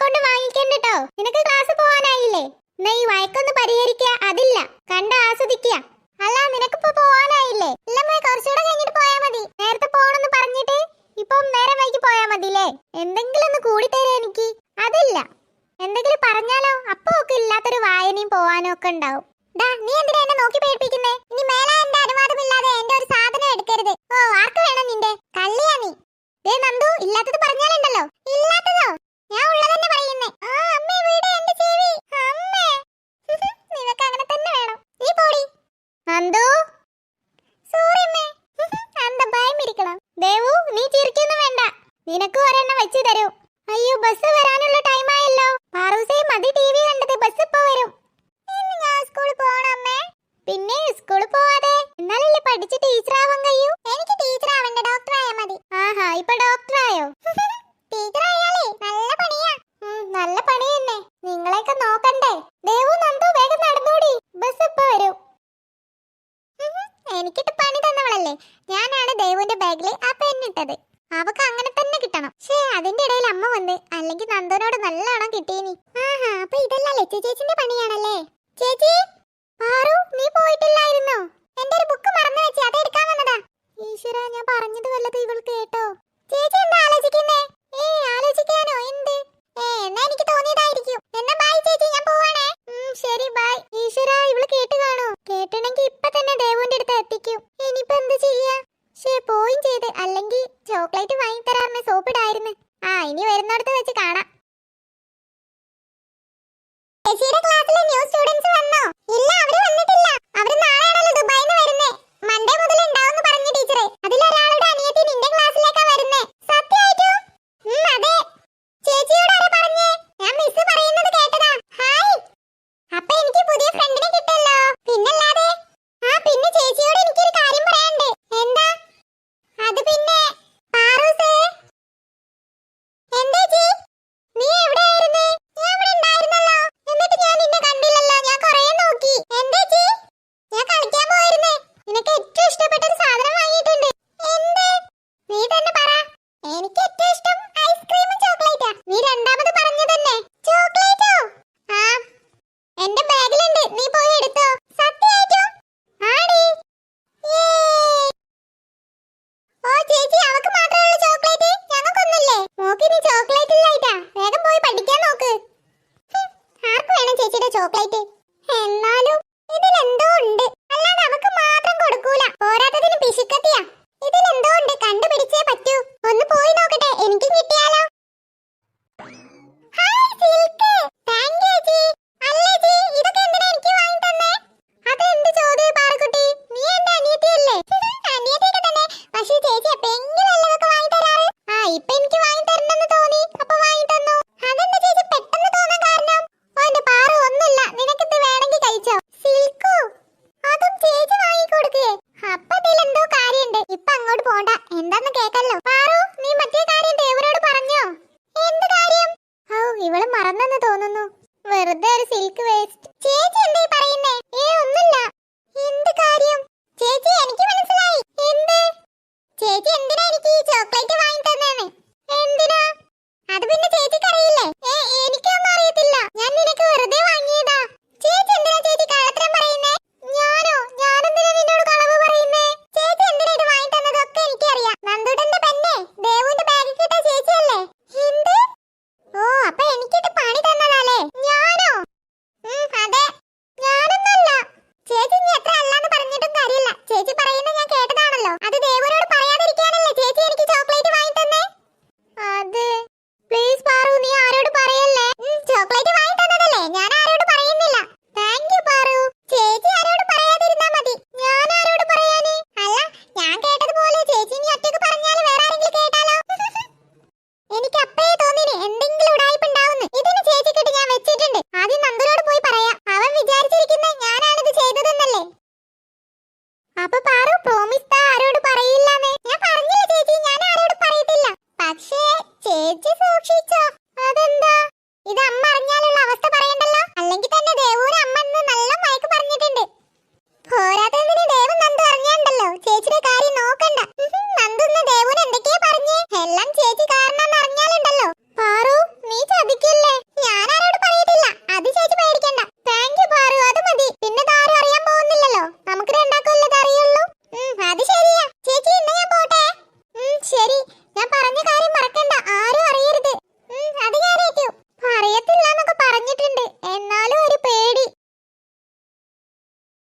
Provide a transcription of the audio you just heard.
കൊണ്ട് വാങ്ങിക്കണ്ടോ. നിനക്ക് ക്ലാസ് പോവാനായില്ലേ? എന്നാ ഈ വഴക്കൊന്ന് പരിഹരിക്കുക. അതില്ല, കണ്ട് ആസ്വദിക്കുക. അല്ല, നിനക്കിപ്പോ പോവാനായില്ലേ? ഇല്ലമ്മേ, കുറച്ചുകൂടെ കഴിഞ്ഞിട്ട് പോയാ മതി. നേരത്തെ പോണെന്ന് പറഞ്ഞിട്ട് ഇപ്പം നേരെ വൈകി പോയാ മതില്ലേ? എന്തെങ്കിലും ഒന്ന് കൂടിത്തരാ എനിക്ക്. അതില്ല, എന്തെങ്കിലും പറഞ്ഞാലോ അപ്പൊ ഒക്കെ ഇല്ലാത്തൊരു വായനയും പോവാനും ഒക്കെ ഉണ്ടാവും. നീ എന്തിനാ എന്നെ നോക്കി പേടിപ്പിക്കുന്നേ? ഇനി മേലെ എന്റെ അനുവാദമില്ലാതെ എന്റെ ഒരു സാധനം എടുക്കരുത്. ഓ, ആർക്ക് വേണം നിന്റെ കള്ളിയാ നീ? നന്ദു, ഇല്ലാത്തത് പറഞ്ഞാലുണ്ടല്ലോ. ഇല്ലാത്തതോ? ഞാൻ ഉള്ളതന്നെ പറയുന്നേ. ആ അമ്മേ, വീട് എന്റെ ചെവി. അമ്മേ, നിനക്ക് അങ്ങനെ തന്നെ വേണം. നീ പോടി. നന്ദു, സോറി അമ്മേ. എന്താ ഭയം ഇരിക്കണം? ദേവു, നീ ചിരിക്കൊന്നും വേണ്ട. നിനക്ക് ഒരെണ്ണം വെച്ച് തരൂ. അയ്യോ, ബസ് വരാനുള്ള ടൈം ആയല്ലോ. പാറൂസേ, മതി ടിവി കണ്ടത്. ബസ് ഇപ്പൊ വരും. ഞാൻ സ്കൂളിൽ പോകണം അമ്മേ. പിന്നെ സ്കൂളിൽ പോവാതെ എന്നാലല്ലേ പഠിച്ച് ടീച്ചർ ആവാൻ കഴിയൂ. എനിക്ക് ടീച്ചർ ആവണ്ട, ഡോക്ടർ ആയാ മതി. ആഹാ, ഇപ്പൊ ഡോക്ടർ ആയോ? ടീച്ചർ ആയാലേ നല്ല പണിയാ. നല്ല പണി തന്നെ. നിങ്ങളെയൊക്കെ നോക്കണ്ടേ? ദേവു, നന്ദു, വേഗം നടന്നോടി. ബസ് ഇപ്പൊ വരും. എനിക്കിട്ട് പണി തന്നവളല്ലേ. ഞാനാണ് ദേവുവിന്റെ ബാഗിൽ ആ പെണ്ണിട്ടത്. അവക്ക് അങ്ങനെ തന്നെ കിട്ടണം. അതിന്റെ ഇടയിൽ അമ്മ വന്ന്, അല്ലെങ്കിൽ നന്ദനോട് നല്ലോണം കിട്ടീനി. ആഹാ, അപ്പൊ ഇതെല്ലാം ലച്ചു ചേച്ചിന്റെ പണിയാണല്ലേ? ചേച്ചി, പാറു, നീ പോയിട്ടില്ലായിരുന്നോ? എന്റെ ഒരു ബുക്ക് മറന്നു വെച്ച്, അത് എടുക്കാൻ വന്നതാ. ഈശ്വര, ഞാൻ പറഞ്ഞത് വല്ലതും ഇവൾ കേട്ടോ? ചേച്ചി എന്താ ആലോചിക്കുന്നേ? ആലോചിക്കാനോ? എന്ത്? എന്നാ എനിക്ക് തോന്നിയതായിരിക്കും. എന്നാ ബൈ ചേച്ചി, ഞാൻ പോവാണേ. ശരി, ബൈ. ഈശ്വര, ഇവള് കേട്ട് കാണോ? കേട്ടണെങ്കിൽ ഇപ്പൊ തന്നെ ദേവുവിന്റെ അടുത്ത് എത്തിക്കും. ഇനിയിപ്പോ എന്ത് ചെയ്യാ? പോയും ചെയ്ത്. അല്ലെങ്കിൽ ചോക്ലേറ്റ് വാങ്ങി തരാറിന് സോപ്പിടായിരുന്നു. ഇനി വരുന്നിടത്ത് വെച്ച് കാണാം. ചേച്ചിയുടെ ക്ലാസ്സിലെ ന്യൂ സ്റ്റുഡന്റ്സ് വന്നോ? ഇല്ല, അവര് വന്നിട്ടില്ല. അവര് നാളെയാണല്ലോ ദുബായിന്ന് വരുന്നേ. മൺഡേ മുതൽ ഉണ്ടാവുമെന്ന് പറഞ്ഞു ടീച്ചറെ. അതിലൊരാളുടെ അനിയത്തി നിന്റെ ക്ലാസ്സിലേക്കാ വരുന്നേ. സത്യമായിട്ടും? അതെ. ചേച്ചിയോട് ആരാ പറഞ്ഞേ? ഞാൻ മിസ് പറയുന്നത് കേട്ടതാ. ഹായ്. അപ്പൊ എനിക്ക് പുതിയ ഫ്രണ്ടിനെ കിട്ടല്ലോ. പിന്നല്ലാതെ. പിന്നെ ചേച്ചിയോട് എനിക്കൊരു കാര്യം പറയാനുണ്ട്. എന്താ? അത് പിന്നെ പാറൂസേ. എന്താ ചേച്ചി? നീ എവിടെയായിരുന്നു? ഞാൻ ഇവിടെ ഉണ്ടായിരുന്നല്ലോ. എന്നിട്ട് ഞാൻ നിന്നെ കണ്ടില്ലല്ലോ. ഞാൻ കുറേ നോക്കി. എന്താ ചേച്ചി? ഞാൻ കളിക്കാൻ പോയിരുന്നേ. നിനക്ക് ഏറ്റവും ഇഷ്ടപ്പെട്ട ഒരു സാധനം വാങ്ങിയിട്ടുണ്ട്. എന്ത്? നീ തന്നെ പറ. എനിക്ക് ഏറ്റവും ഇഷ്ടം ഐസ്ക്രീമും ചോക്ലേറ്റാ. നീ രണ്ടാമത് പറഞ്ഞതന്നെ. ചോക്ലേറ്റോ? എന്റെ ബാഗിലുണ്ട്. നീ പോയി എടുത്തോ. സത്യമായിട്ടും? ആടി. ഓ ചേച്ചി, അവക്ക് മാത്രമേ ഉള്ളൂ ചോക്ലേറ്റ്? ഞങ്ങൾക്കൊന്നുമില്ലേ? നോക്കി, നീ ചോക്ലേറ്റ് ഇല്ലായിട്ടാ. വേഗം പോയി പഠിക്കാൻ നോക്ക്. ആർക്ക് വേണം ചേച്ചിയുടെ ചോക്ലേറ്റ്? എന്നാലും ഇതിലെന്തോ ഉണ്ട്. അല്ലാതെ അവക്ക് മാത്രം കൊടുക്കൂല. പോരാത്തതിന് പിശുക്കത്തിയാ. ഇതിലെന്തോ ഉണ്ട്, കണ്ടുപിടിച്ചേ പറ്റൂ. ഒന്ന് പോയി നോക്കട്ടെ, എനിക്കും കിട്ടിയാലോ. Hi silk. താങ്ക് യു ചേച്ചി. അല്ലേ ചേച്ചി, ഇതൊക്കെ എന്തിനാ എനിക്ക് വാങ്ങി തന്നേ? അത് എന്ത് ചോദ്യം പാറക്കുട്ടി? നീ എന്റെ അനിയത്തിയല്ലേ? അനിയത്തിയൊക്കെ തന്നെ. പക്ഷേ ചേച്ചി എപ്പോഴെങ്കിലും അല്ലേ ഇതൊക്കെ വാങ്ങി തരാറ്? ഇപ്പൊ എനിക്ക് വാങ്ങി തരണമെന്ന് തോന്നി, അപ്പൊ വാങ്ങി തന്നു. അതെന്താ ചേച്ചി പെട്ടെന്ന് തോന്നാൻ കാരണം? ഓന്റെ പാറു, ഒന്നുമില്ല. നിനക്കിത് വേണമെങ്കിൽ കഴിച്ചോ. സിൽക്കു, അതും ചേച്ചി വാങ്ങിക്കൊടുക്കേ. അപ്പൊ ഇതിലെന്തോ കാര്യമുണ്ട്. ഇപ്പൊ അങ്ങോട്ട് പോണ്ട, എന്താന്ന് കേക്കല്ലോ. പാറു, നീ മറ്റേ കാര്യം ദേവനോട് പറഞ്ഞോ? എന്ത് കാര്യം? ഇവള് മറന്നെന്ന് തോന്നുന്നു. വെറുതെ ഒരു സിൽക്ക് വേസ്റ്റ്. ചേച്ചി എന്താ പറയുന്നേ? ഒന്നുമില്ല. എന്ത് കാര്യം? ചേച്ചി, എനിക്ക് മനസ്സിലായി. എന്ത്? ചേച്ചി എന്തിനാ എനിക്ക് ഈ ചോക്ലേറ്റ് വാങ്ങി തന്നേന്ന്? എന്തിനാ? അത്